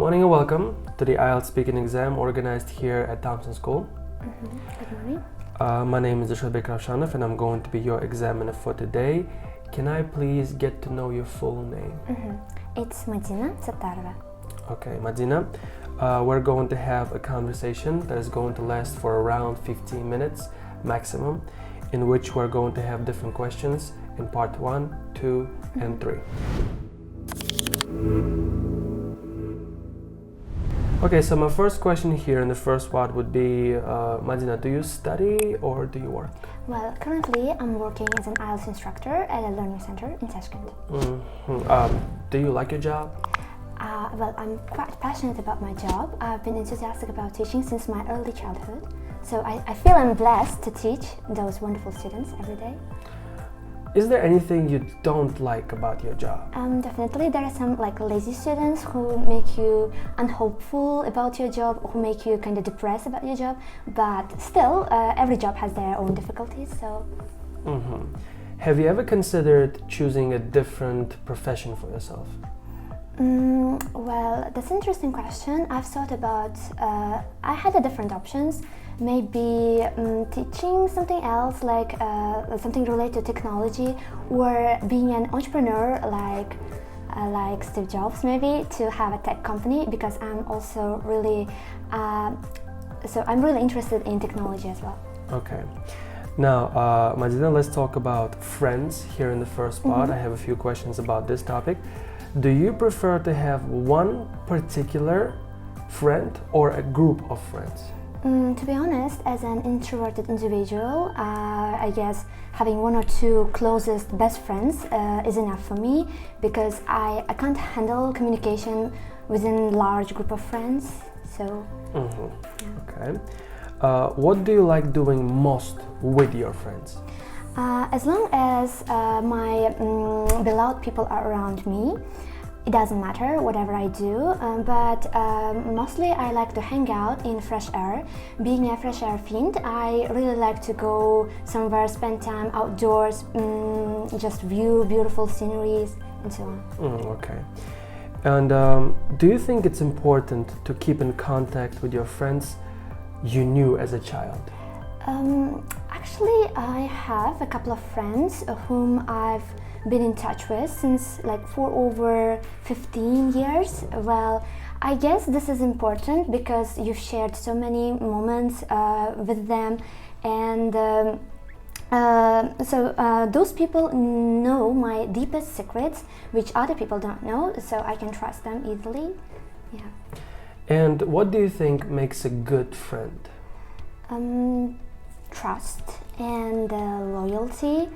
Good morning and welcome to the IELTS speaking exam organized here at Thompson School. Good morning. My name is and I'm going to be your examiner for today. Can I please get to know your full name? It's Madina Satarova. Okay, Madina. We're going to have a conversation that is going to last for around 15 minutes maximum, in which we're going to have different questions in part 1, 2, and 3. Okay, so my first question here in the first part would be, Madina, do you study or do you work? Well, currently I'm working as an IELTS instructor at a learning center in Tashkent. Do you like your job? Well, I'm quite passionate about my job. I've been enthusiastic about teaching since my early childhood. So I feel I'm blessed to teach those wonderful students every day. Is there anything you don't like about your job? Definitely there are some lazy students who make you unhopeful about your job, who make you kind of depressed about your job, but still every job has their own difficulties, so. Have you ever considered choosing a different profession for yourself? Well, that's an interesting question. I've thought about, I had different options. Maybe teaching something else, like something related to technology, or being an entrepreneur like Steve Jobs, maybe, to have a tech company, because I'm also really, I'm really interested in technology as well. Okay. Now, Madina, let's talk about friends here in the first part. I have a few questions about this topic. Do you prefer to have one particular friend or a group of friends? To be honest, as an introverted individual, I guess having one or two closest best friends is enough for me, because I can't handle communication within large group of friends, so yeah. Okay. What do you like doing most with your friends? As long as my beloved people are around me, it doesn't matter whatever I do, but mostly I like to hang out in fresh air. Being a fresh air fiend, I really like to go somewhere, spend time outdoors, just view beautiful sceneries and so on. Okay. And do you think it's important to keep in contact with your friends you knew as a child? Actually, I have a couple of friends whom I've been in touch with since for over 15 years. Well, I guess this is important because you've shared so many moments with them, and those people know my deepest secrets, which other people don't know, so I can trust them easily. Yeah. And what do you think makes a good friend? Trust and loyalty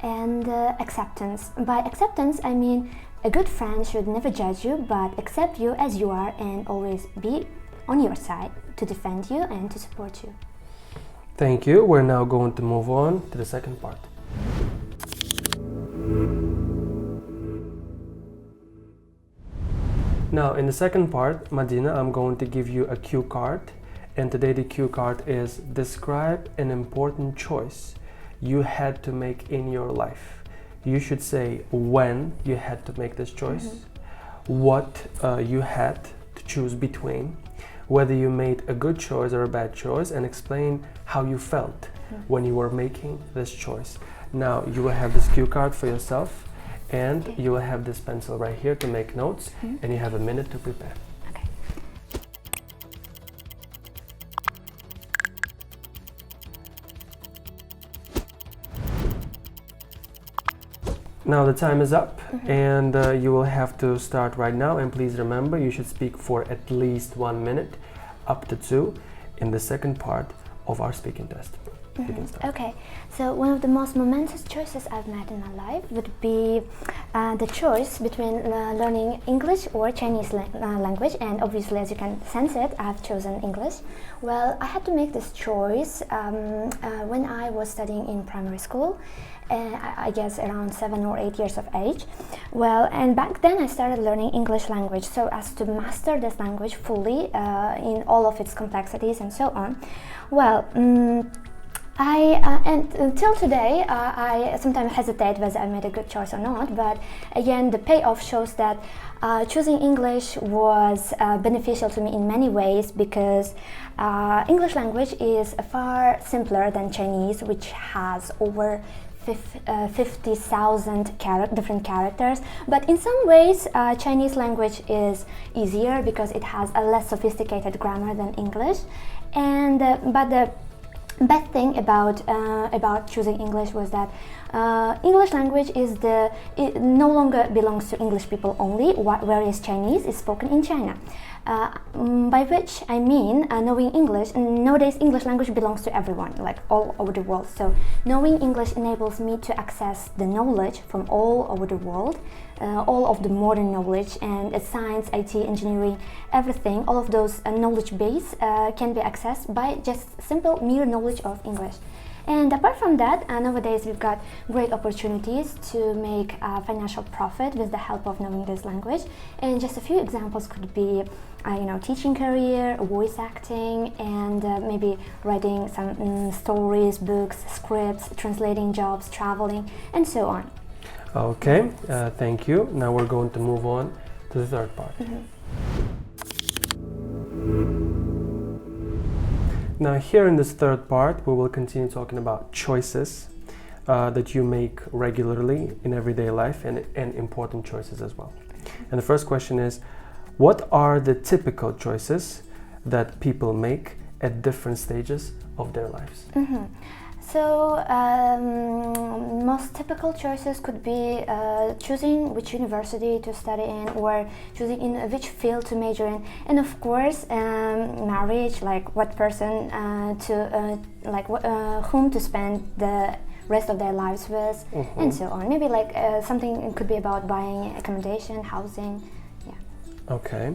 and acceptance. By acceptance, I mean a good friend should never judge you, but accept you as you are and always be on your side to defend you and to support you. Thank you. We're now going to move on to the second part. Now, in the second part, Madina, I'm going to give you a cue card. And today the cue card is: describe an important choice you had to make in your life. You should say when you had to make this choice, what you had to choose between, whether you made a good choice or a bad choice, and explain how you felt when you were making this choice. Now you will have this cue card for yourself, and you will have this pencil right here to make notes, and you have a minute to prepare. Now the time is up, and you will have to start right now. And please remember, you should speak for at least 1 minute, up to 2, in the second part of our speaking test. You can start. Okay, so one of the most momentous choices I've made in my life would be the choice between learning English or Chinese language, and obviously, as you can sense it, I've chosen English. Well, I had to make this choice when I was studying in primary school, I guess around 7 or 8 years of age. Well, and back then I started learning English language so as to master this language fully in all of its complexities and so on. Well, And until today, I sometimes hesitate whether I made a good choice or not. But again, the payoff shows that choosing English was beneficial to me in many ways, because English language is far simpler than Chinese, which has over 50,000 different characters. But in some ways, Chinese language is easier because it has a less sophisticated grammar than English. And but the bad thing about choosing English was that English language it no longer belongs to English people only, whereas Chinese is spoken in China. By which I mean knowing English. Nowadays, English language belongs to everyone, like all over the world. So knowing English enables me to access the knowledge from all over the world, all of the modern knowledge and science, IT, engineering, everything, all of those knowledge base can be accessed by just simple mere knowledge of English. And apart from that, nowadays we've got great opportunities to make financial profit with the help of knowing this language. And just a few examples could be, teaching career, voice acting, and maybe writing some stories, books, scripts, translating jobs, traveling, and so on. Okay, thank you. Now we're going to move on to the third part. Now here in this third part, we will continue talking about choices that you make regularly in everyday life, and important choices as well. And the first question is, what are the typical choices that people make at different stages of their lives? So most typical choices could be choosing which university to study in, or choosing in which field to major in, and of course marriage, like what person whom to spend the rest of their lives with, and so on. Maybe like something could be about buying accommodation, housing. Okay.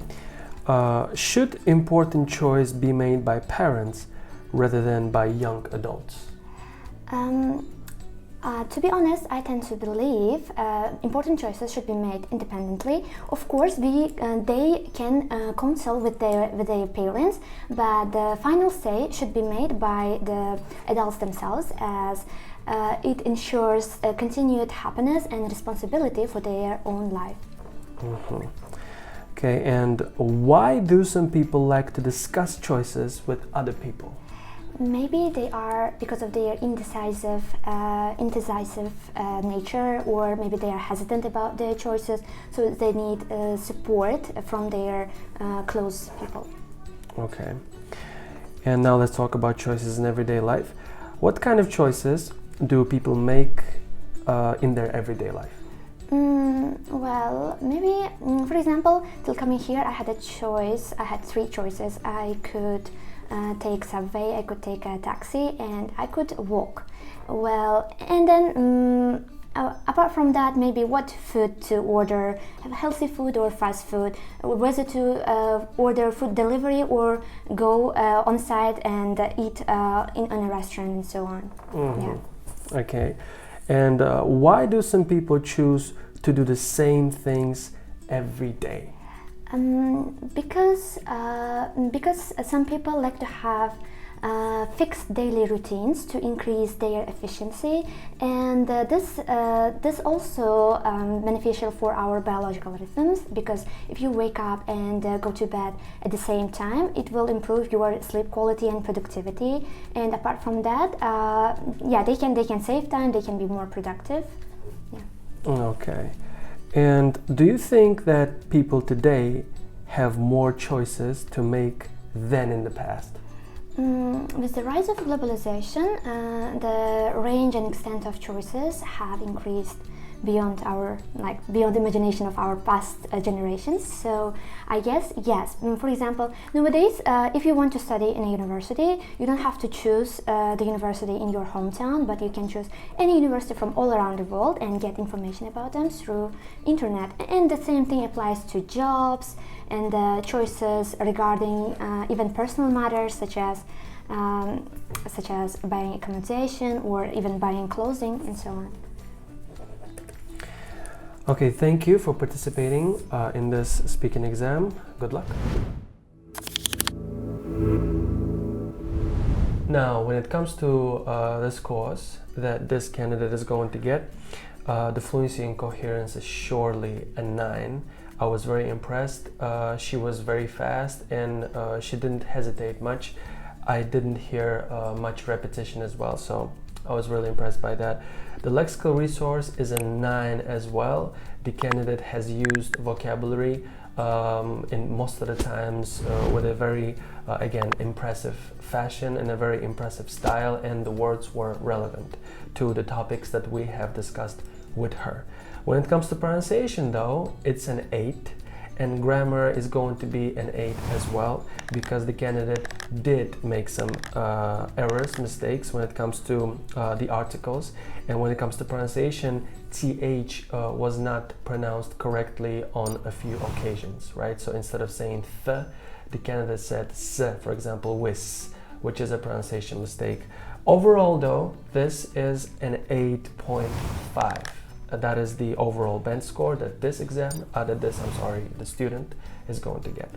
Should important choice be made by parents rather than by young adults? To be honest, I tend to believe important choices should be made independently. Of course, they can consult with their parents, but the final say should be made by the adults themselves, as it ensures continued happiness and responsibility for their own life. Okay, and why do some people like to discuss choices with other people? Maybe they are because of their indecisive nature, or maybe they are hesitant about their choices, so they need support from their close people. Okay, and now let's talk about choices in everyday life. What kind of choices do people make in their everyday life? Well, maybe, for example, till coming here, I had three choices. I could take subway, I could take a taxi, and I could walk. Well, and then apart from that, maybe what food to order, healthy food or fast food, whether to order food delivery or go on site and eat in a restaurant, and so on. Okay, and why do some people choose to do the same things every day? Because some people like to have fixed daily routines to increase their efficiency, and this also beneficial for our biological rhythms, because if you wake up and go to bed at the same time, it will improve your sleep quality and productivity. And apart from that, they can save time, they can be more productive. Okay. And do you think that people today have more choices to make than in the past? With the rise of globalization, the range and extent of choices have increased beyond the imagination of our past generations. So I guess yes. For example, nowadays, if you want to study in a university, you don't have to choose the university in your hometown, but you can choose any university from all around the world and get information about them through internet. And the same thing applies to jobs and choices regarding even personal matters, such as buying accommodation or even buying clothing, and so on. Okay, thank you for participating in this speaking exam. Good luck. Now, when it comes to this course that this candidate is going to get, the fluency and coherence is surely a 9. I was very impressed. She was very fast and she didn't hesitate much. I didn't hear much repetition as well, so I was really impressed by that. The lexical resource is a 9 as well. The candidate has used vocabulary in most of the times with a very again impressive fashion and a very impressive style, and the words were relevant to the topics that we have discussed with her. When it comes to pronunciation though, it's an 8, and grammar is going to be an 8 as well, because the candidate did make some mistakes when it comes to the articles, and when it comes to pronunciation, th was not pronounced correctly on a few occasions, right? So instead of saying th, the candidate said s, for example, wis, which is a pronunciation mistake. Overall though, this is an 8.5. That is the overall bench score that the student is going to get.